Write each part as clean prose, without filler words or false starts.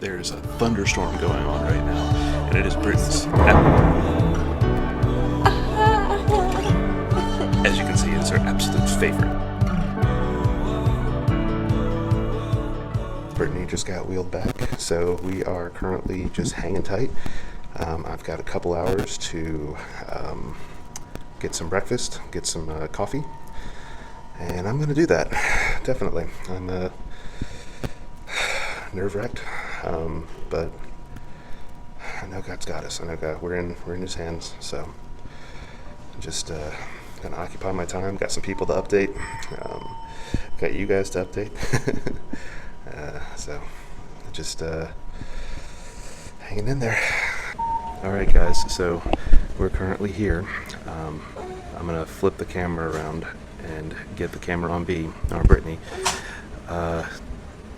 There's a thunderstorm going on right now, and it is Britain's. As you can see, it's her absolute favorite. Brittany just got wheeled back, so we are currently just hanging tight. I've got a couple hours to get some breakfast, get some coffee, and I'm going to do that, definitely. I'm nerve-wracked, but I know God's got us. I know we're in His hands, so I'm just going to occupy my time. Got some people to update, got you guys to update, so just hanging in there. Alright guys, so we're currently here. I'm going to flip the camera around and get the camera on Brittany.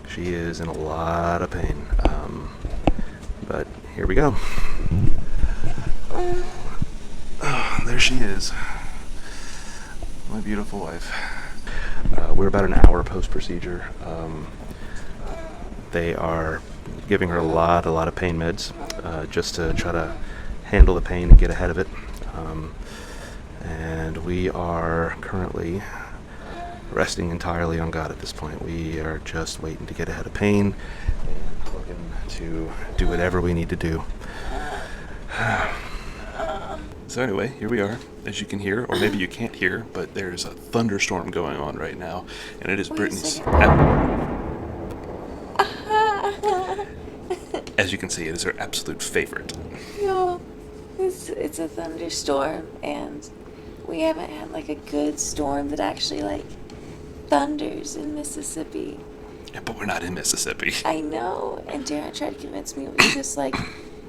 She is in a lot of pain, but here we go. Oh, there she is, my beautiful wife. We're about an hour post-procedure. They are giving her a lot of pain meds, just to try to handle the pain and get ahead of it. And we are currently resting entirely on God at this point. We are just waiting to get ahead of pain and looking to do whatever we need to do. So anyway, here we are, as you can hear, or maybe you can't hear, but there's a thunderstorm going on right now, and it is Brittany's. As you can see, it is her absolute favorite. No, it's a thunderstorm, and we haven't had like a good storm that actually like thunders in Mississippi. Yeah, but we're not in Mississippi. I know, and Darrin tried to convince me it was just like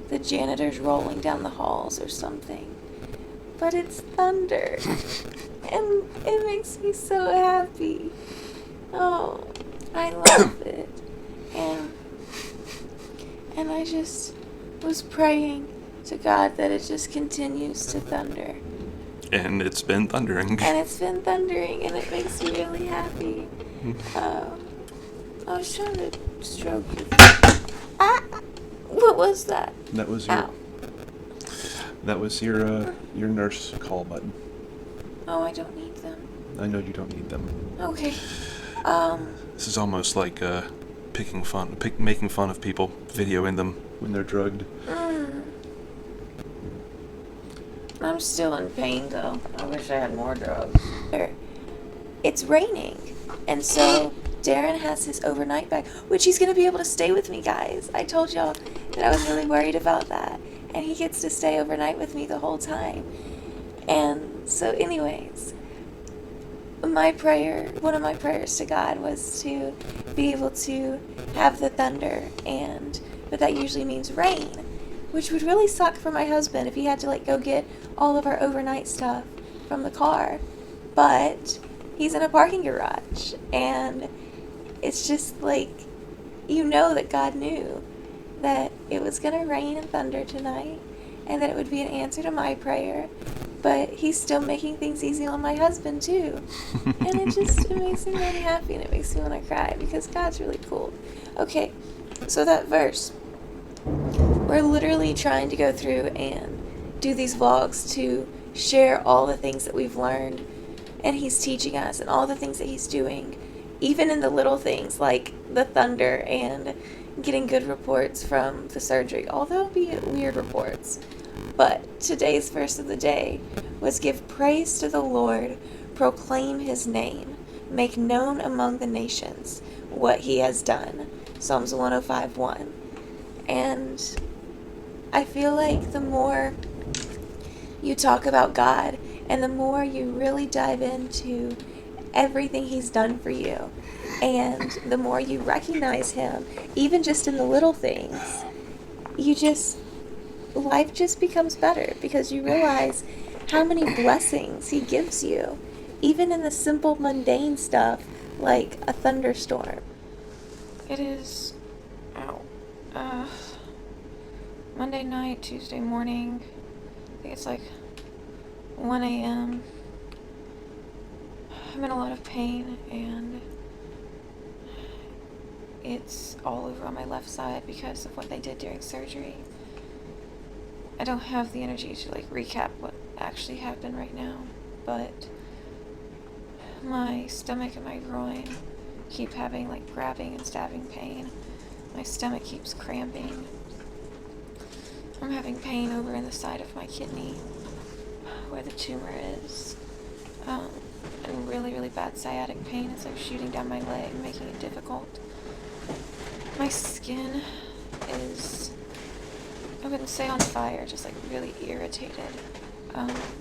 the janitors rolling down the halls or something. But it's thunder, and it makes me so happy. Oh, I love it. And I just was praying to God that it just continues to thunder. And it's been thundering. And it's been thundering, and it makes me really happy. I was trying to stroke you. What was that? That was your. Ow. That was your nurse call button. Oh, I don't need them. I know you don't need them. Okay. This is almost like making fun of people, videoing them when they're drugged. I'm still in pain, though. I wish I had more drugs. It's raining, and so Darrin has his overnight bag, which he's going to be able to stay with me, guys. I told y'all that I was really worried about that, and he gets to stay overnight with me the whole time. And so anyways, one of my prayers to God was to be able to have the thunder, but that usually means rain, which would really suck for my husband if he had to like go get all of our overnight stuff from the car. But he's in a parking garage, and it's just like, that God knew that it was going to rain and thunder tonight, and that it would be an answer to my prayer. But he's still making things easy on my husband, too. And it makes me really happy, and it makes me want to cry, because God's really cool. Okay, so that verse. We're literally trying to go through and do these vlogs to share all the things that we've learned, and he's teaching us, and all the things that he's doing, even in the little things, like the thunder and getting good reports from the surgery, although be it weird reports. But today's verse of the day was, give praise to the Lord, proclaim his name, make known among the nations what he has done. Psalms 105:1. And I feel like the more you talk about God, and the more you really dive into everything he's done for you, and the more you recognize him, even just in the little things, life just becomes better, because you realize how many blessings he gives you, even in the simple mundane stuff like a thunderstorm. It is Monday night, Tuesday morning. I think it's like 1 a.m. I'm in a lot of pain, and it's all over on my left side because of what they did during surgery. I don't have the energy to like recap what actually happened right now, but my stomach and my groin keep having like grabbing and stabbing pain. My stomach keeps cramping. I'm having pain over in the side of my kidney where the tumor is. And really, really bad sciatic pain. It's like shooting down my leg, making it difficult. My skin is, I wouldn't say on fire, just like really irritated.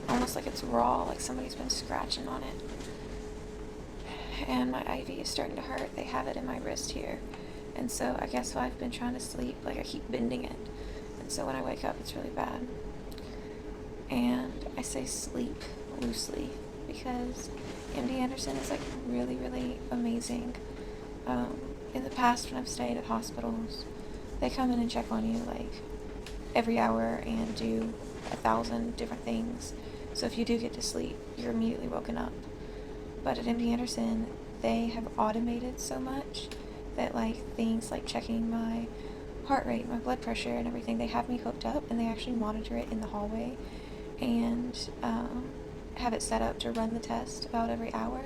Almost like it's raw, like somebody's been scratching on it. And my IV is starting to hurt. They have it in my wrist here. And so I guess while I've been trying to sleep, like I keep bending it. And so when I wake up, it's really bad. And I say sleep loosely because MD Anderson is like really, really amazing. In the past, when I've stayed at hospitals, they come in and check on you like every hour and do 1,000 different things. So if you do get to sleep, you're immediately woken up. But at MD Anderson, they have automated so much that like things like checking my heart rate, my blood pressure and everything, they have me hooked up and they actually monitor it in the hallway and have it set up to run the test about every hour.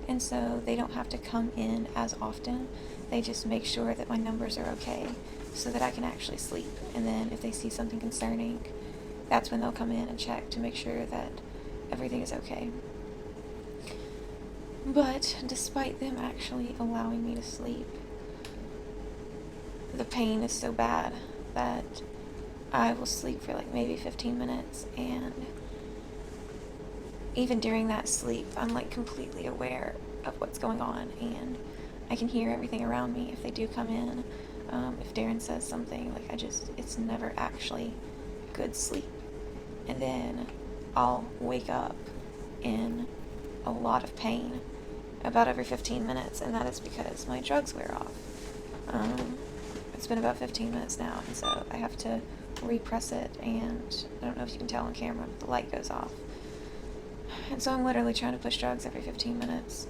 And so they don't have to come in as often. They just make sure that my numbers are okay so that I can actually sleep. And then if they see something concerning, that's when they'll come in and check to make sure that everything is okay. But despite them actually allowing me to sleep, the pain is so bad that I will sleep for like maybe 15 minutes, and even during that sleep, I'm like completely aware of what's going on, and I can hear everything around me if they do come in. If Darrin says something, like it's never actually good sleep. And then I'll wake up in a lot of pain about every 15 minutes, and that is because my drugs wear off. It's been about 15 minutes now, and so I have to repress it, and I don't know if you can tell on camera, but the light goes off. And so I'm literally trying to push drugs every 15 minutes,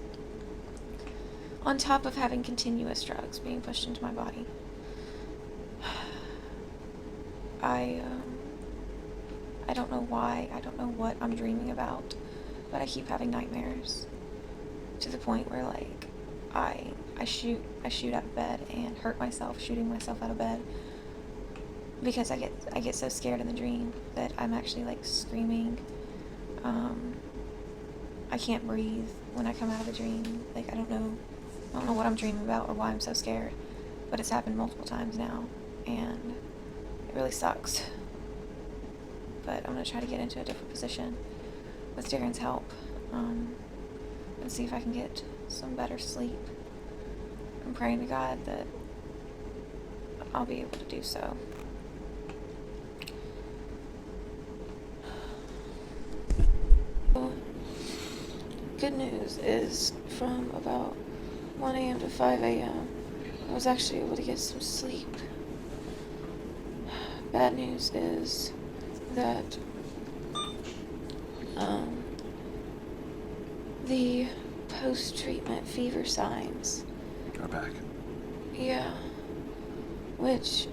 on top of having continuous drugs being pushed into my body. I don't know why, I don't know what I'm dreaming about, but I keep having nightmares to the point where like I shoot out of bed and hurt myself shooting myself out of bed because I get so scared in the dream that I'm actually like screaming. I can't breathe when I come out of a dream. Like I don't know what I'm dreaming about or why I'm so scared, but it's happened multiple times now and it really sucks. But I'm gonna try to get into a different position with Darrin's help, and see if I can get some better sleep. I'm praying to God that I'll be able to do so. Good news is from about 1 a.m. to 5 a.m. I was actually able to get some sleep. Bad news is that the post-treatment fever signs are back. Yeah. Which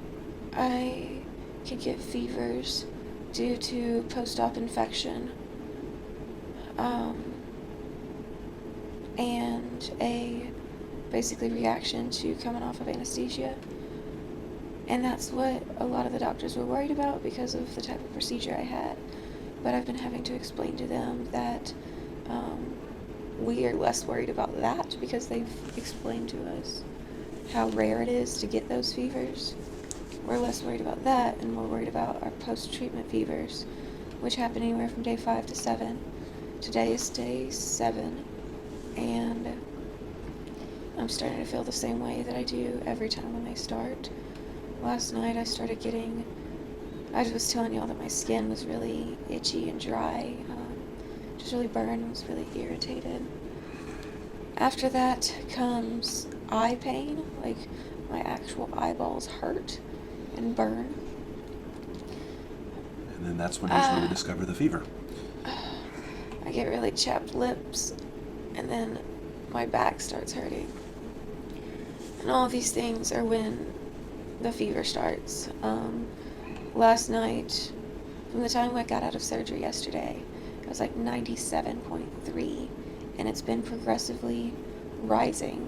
I could get fevers due to post-op infection. And a basically reaction to coming off of anesthesia. And that's what a lot of the doctors were worried about because of the type of procedure I had. But I've been having to explain to them that we are less worried about that because they've explained to us how rare it is to get those fevers. We're less worried about that and more worried about our post-treatment fevers, which happen anywhere from day 5 to 7. Today is day 7, and I'm starting to feel the same way that I do every time when they start. Last night I started getting, I was telling y'all that my skin was really itchy and dry, just really burned, was really irritated. After that comes eye pain, like my actual eyeballs hurt and burn. And then that's when usually we discover the fever. I get really chapped lips, and then my back starts hurting. And all these things are when the fever starts. Last night, from the time I got out of surgery yesterday, it was like 97.3, and it's been progressively rising.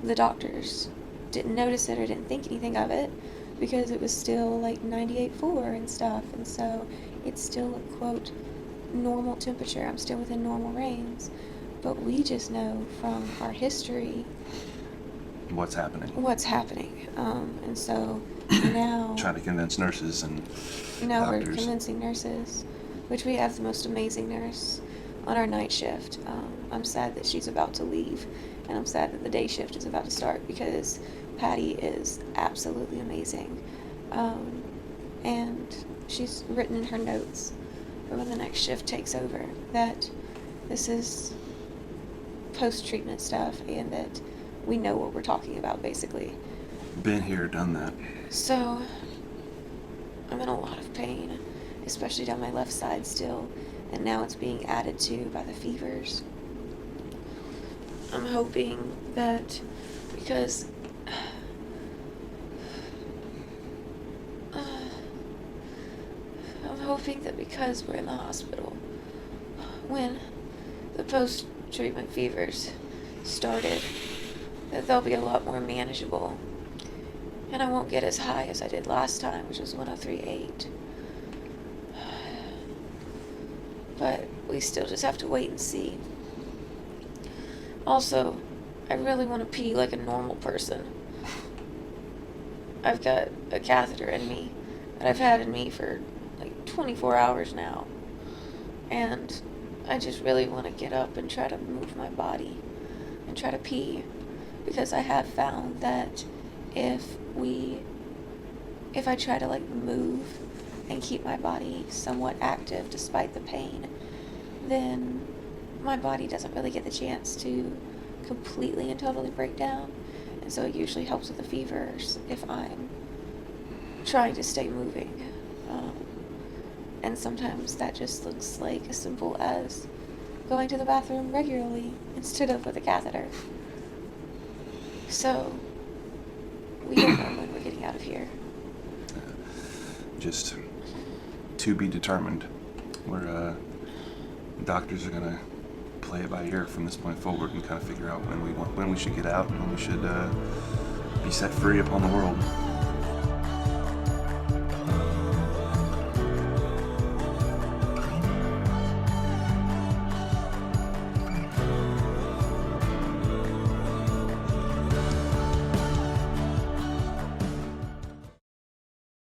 The doctors didn't notice it or didn't think anything of it because it was still like 98.4 and stuff, and so it's still a quote normal temperature. I'm still within normal range, but we just know from our history What's happening? And so now Trying to convince nurses and now we're doctors. convincing nurses, which we have the most amazing nurse on our night shift. I'm sad that she's about to leave, and I'm sad that the day shift is about to start because Patty is absolutely amazing. And she's written in her notes for when the next shift takes over that this is post-treatment stuff and that we know what we're talking about, basically. Been here, done that. So, I'm in a lot of pain, especially down my left side still, and now it's being added to by the fevers. I'm hoping that because we're in the hospital, when the post-treatment fevers started, that they'll be a lot more manageable. And I won't get as high as I did last time, which was 103.8. But we still just have to wait and see. Also, I really want to pee like a normal person. I've got a catheter in me that I've had in me for like 24 hours now. And I just really want to get up and try to move my body and try to pee. Because I have found that if I try to like move and keep my body somewhat active despite the pain, then my body doesn't really get the chance to completely and totally break down. And so it usually helps with the fevers if I'm trying to stay moving. And sometimes that just looks like as simple as going to the bathroom regularly instead of with a catheter. So, we don't know when we're getting out of here. Just to be determined. Doctors are gonna play it by ear from this point forward and kind of figure out when we should get out and when we should be set free upon the world.